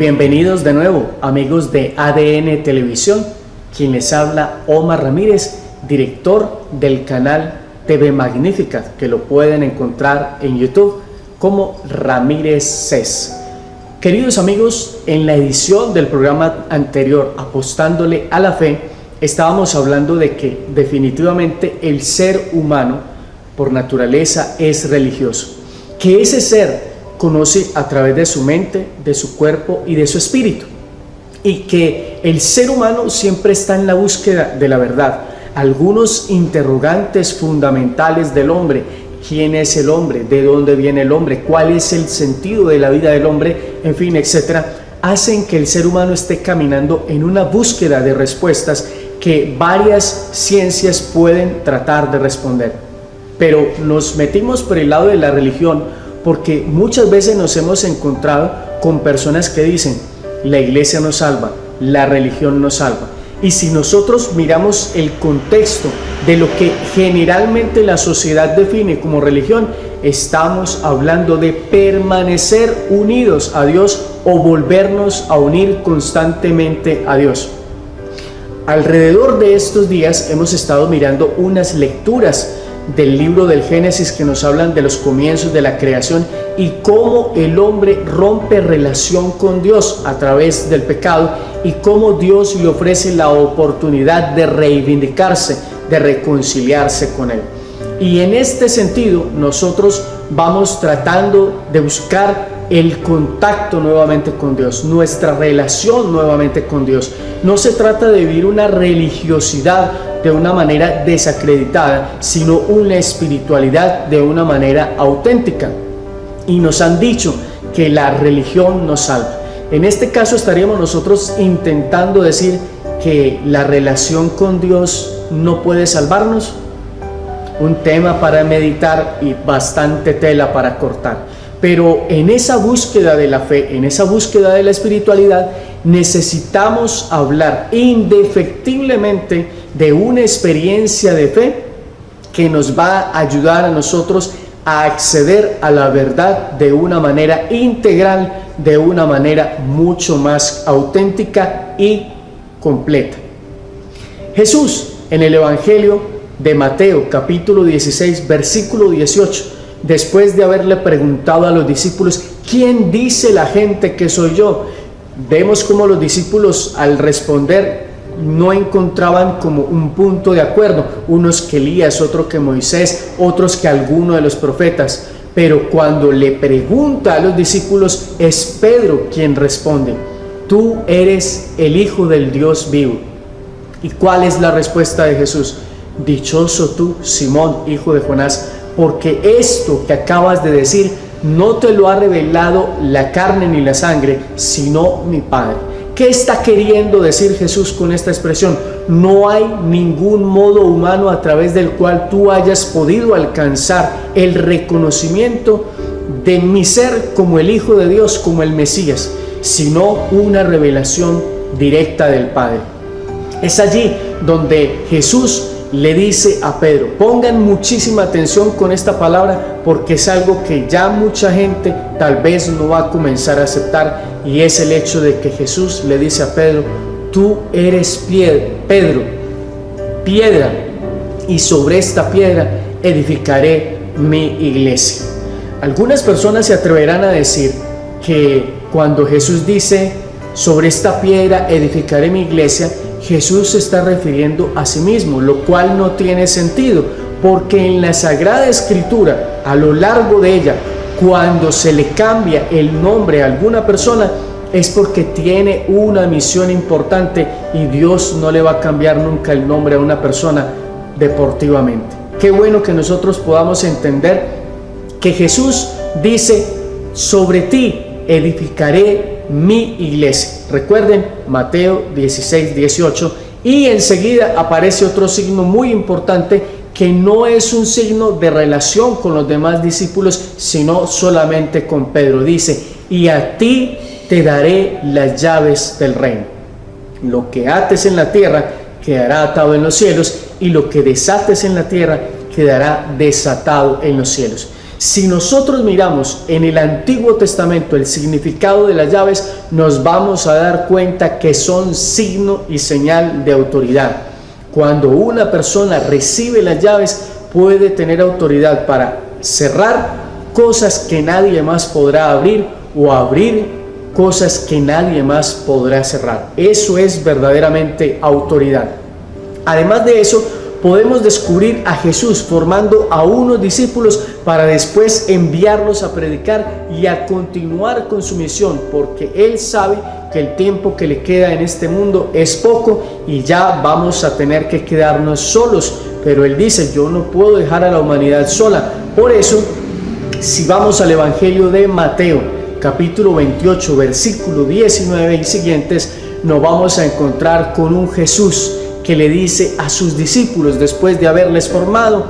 Bienvenidos de nuevo, amigos de ADN Televisión. Quien les habla, Omar Ramírez, director del canal TV Magnificat, que lo pueden encontrar en YouTube como Ramírez CES. Queridos amigos, en la edición del programa anterior, Apostándole a la Fe, estábamos hablando de que definitivamente el ser humano por naturaleza es religioso, que ese ser conoce a través de su mente, de su cuerpo y de su espíritu, y que el ser humano siempre está en la búsqueda de la verdad. Algunos interrogantes fundamentales del hombre: ¿quién es el hombre? ¿De dónde viene el hombre? ¿Cuál es el sentido de la vida del hombre? En fin, etcétera, hacen que el ser humano esté caminando en una búsqueda de respuestas que varias ciencias pueden tratar de responder. Pero nos metimos por el lado de la religión porque muchas veces nos hemos encontrado con personas que dicen: la iglesia nos salva, la religión nos salva. Y si nosotros miramos el contexto de lo que generalmente la sociedad define como religión, estamos hablando de permanecer unidos a Dios o volvernos a unir constantemente a Dios. Alrededor de estos días hemos estado mirando unas lecturas del libro del Génesis que nos hablan de los comienzos de la creación y cómo el hombre rompe relación con Dios a través del pecado y cómo Dios le ofrece la oportunidad de reivindicarse, de reconciliarse con Él. Y en este sentido nosotros vamos tratando de buscar el contacto nuevamente con Dios, nuestra relación nuevamente con Dios. No se trata de vivir una religiosidad de una manera desacreditada, sino una espiritualidad de una manera auténtica. Y nos han dicho que la religión nos salva. En este caso estaríamos nosotros intentando decir que la relación con Dios no puede salvarnos. Un tema para meditar y bastante tela para cortar. Pero en esa búsqueda de la fe, en esa búsqueda de la espiritualidad, necesitamos hablar indefectiblemente de una experiencia de fe que nos va a ayudar a nosotros a acceder a la verdad de una manera integral, de una manera mucho más auténtica y completa. Jesús, en el Evangelio de Mateo, capítulo 16, versículo 18, después de haberle preguntado a los discípulos: ¿quién dice la gente que soy yo?, vemos cómo los discípulos, al responder, no encontraban como un punto de acuerdo, unos que Elías, otros que Moisés, otros que alguno de los profetas. Pero cuando le pregunta a los discípulos, es Pedro quien responde: tú eres el Hijo del Dios vivo. ¿Y cuál es la respuesta de Jesús? Dichoso tú, Simón, hijo de Jonás, porque esto que acabas de decir no te lo ha revelado la carne ni la sangre, sino mi Padre. ¿Qué está queriendo decir Jesús con esta expresión? No hay ningún modo humano a través del cual tú hayas podido alcanzar el reconocimiento de mi ser como el Hijo de Dios, como el Mesías, sino una revelación directa del Padre. Es allí donde Jesús le dice a Pedro: pongan muchísima atención con esta palabra, porque es algo que ya mucha gente tal vez no va a comenzar a aceptar, y es el hecho de que Jesús le dice a Pedro: tú eres Pedro, piedra, y sobre esta piedra edificaré mi iglesia. Algunas personas se atreverán a decir que cuando Jesús dice sobre esta piedra edificaré mi iglesia, Jesús se está refiriendo a sí mismo, lo cual no tiene sentido, porque en la Sagrada Escritura, a lo largo de ella, cuando se le cambia el nombre a alguna persona, es porque tiene una misión importante, y Dios no le va a cambiar nunca el nombre a una persona deportivamente. Qué bueno que nosotros podamos entender que Jesús dice: sobre ti edificaré mi iglesia. Recuerden Mateo 16, 18, y enseguida aparece otro signo muy importante que no es un signo de relación con los demás discípulos, sino solamente con Pedro. Dice: y a ti te daré las llaves del reino. Lo que ates en la tierra quedará atado en los cielos, y lo que desates en la tierra quedará desatado en los cielos. Si nosotros miramos en el Antiguo Testamento el significado de las llaves, nos vamos a dar cuenta que son signo y señal de autoridad. Cuando una persona recibe las llaves, puede tener autoridad para cerrar cosas que nadie más podrá abrir o abrir cosas que nadie más podrá cerrar. Eso es verdaderamente autoridad. Además de eso, podemos descubrir a Jesús formando a unos discípulos para después enviarlos a predicar y a continuar con su misión, porque Él sabe que el tiempo que le queda en este mundo es poco y ya vamos a tener que quedarnos solos. Pero Él dice, yo no puedo dejar a la humanidad sola. Por eso, si vamos al Evangelio de Mateo, capítulo 28, versículo 19 y siguientes, nos vamos a encontrar con un Jesús que le dice a sus discípulos, después de haberles formado,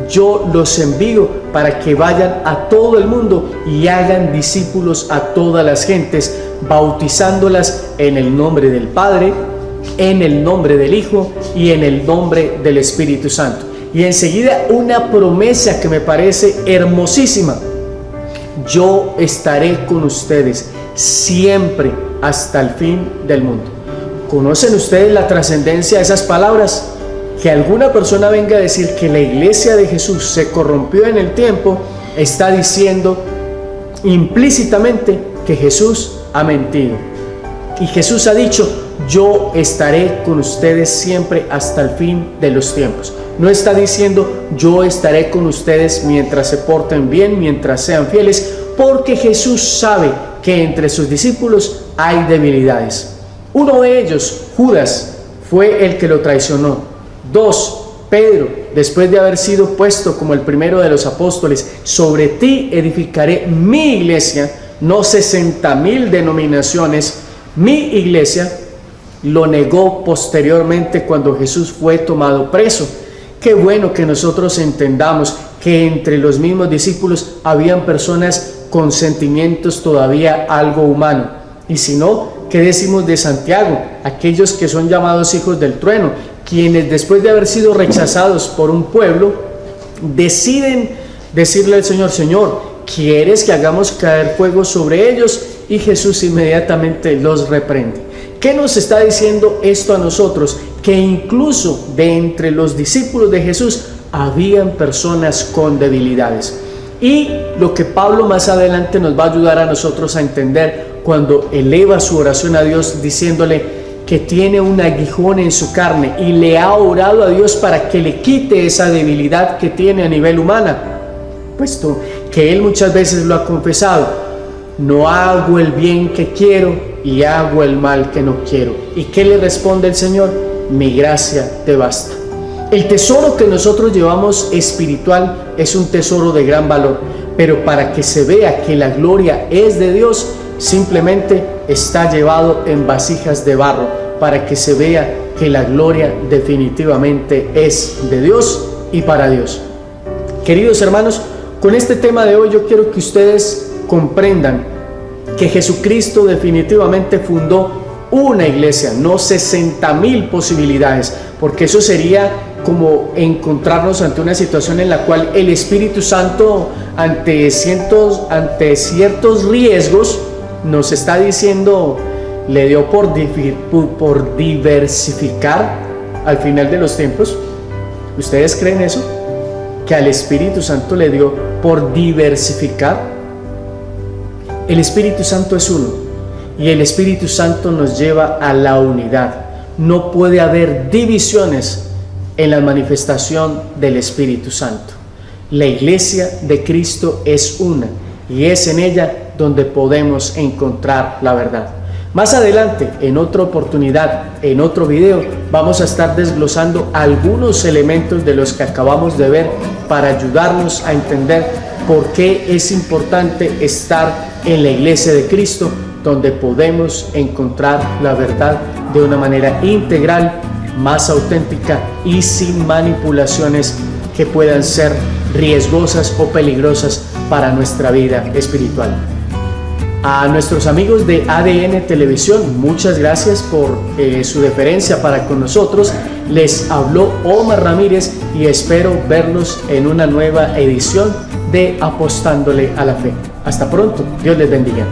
yo los envío para que vayan a todo el mundo y hagan discípulos a todas las gentes, bautizándolas en el nombre del Padre, en el nombre del Hijo y en el nombre del Espíritu Santo. Y enseguida una promesa que me parece hermosísima: yo estaré con ustedes siempre hasta el fin del mundo. ¿Conocen ustedes la trascendencia de esas palabras? Que alguna persona venga a decir que la iglesia de Jesús se corrompió en el tiempo, está diciendo implícitamente que Jesús ha mentido. Y Jesús ha dicho, yo estaré con ustedes siempre hasta el fin de los tiempos. No está diciendo, yo estaré con ustedes mientras se porten bien, mientras sean fieles, porque Jesús sabe que entre sus discípulos hay debilidades. Uno de ellos, Judas, fue el que lo traicionó. 2, Pedro, después de haber sido puesto como el primero de los apóstoles, sobre ti edificaré mi iglesia, no 60,000 denominaciones, mi iglesia, lo negó posteriormente cuando Jesús fue tomado preso. Qué bueno que nosotros entendamos que entre los mismos discípulos habían personas con sentimientos todavía algo humanos. Y si no, ¿qué decimos de Santiago? Aquellos que son llamados hijos del trueno, quienes después de haber sido rechazados por un pueblo, deciden decirle al Señor, Señor, ¿quieres que hagamos caer fuego sobre ellos? Y Jesús inmediatamente los reprende. ¿Qué nos está diciendo esto a nosotros? Que incluso de entre los discípulos de Jesús habían personas con debilidades. Y lo que Pablo más adelante nos va a ayudar a nosotros a entender cuando eleva su oración a Dios diciéndole que tiene un aguijón en su carne y le ha orado a Dios para que le quite esa debilidad que tiene a nivel humana, puesto que él muchas veces lo ha confesado: no hago el bien que quiero y hago el mal que no quiero. ¿Y qué le responde el Señor? Mi gracia te basta. El tesoro que nosotros llevamos espiritual es un tesoro de gran valor, pero para que se vea que la gloria es de Dios, simplemente está llevado en vasijas de barro, para que se vea que la gloria definitivamente es de Dios y para Dios. Queridos hermanos, con este tema de hoy yo quiero que ustedes comprendan que Jesucristo definitivamente fundó una iglesia, no 60,000 posibilidades, porque eso sería como encontrarnos ante una situación en la cual el Espíritu Santo, ante ciertos riesgos, nos está diciendo, le dio por diversificar al final de los tiempos. ¿Ustedes creen eso? Que al Espíritu Santo le dio por diversificar. El Espíritu Santo es uno y el Espíritu Santo nos lleva a la unidad. No puede haber divisiones en la manifestación del Espíritu Santo. La iglesia de Cristo es una y es en ella donde podemos encontrar la verdad. Más adelante, en otra oportunidad, en otro video, vamos a estar desglosando algunos elementos de los que acabamos de ver para ayudarnos a entender por qué es importante estar en la iglesia de Cristo, donde podemos encontrar la verdad de una manera integral, más auténtica y sin manipulaciones que puedan ser riesgosas o peligrosas para nuestra vida espiritual. A nuestros amigos de ADN Televisión, muchas gracias por su deferencia para con nosotros. Les habló Omar Ramírez y espero verlos en una nueva edición de Apostándole a la Fe. Hasta pronto, Dios les bendiga.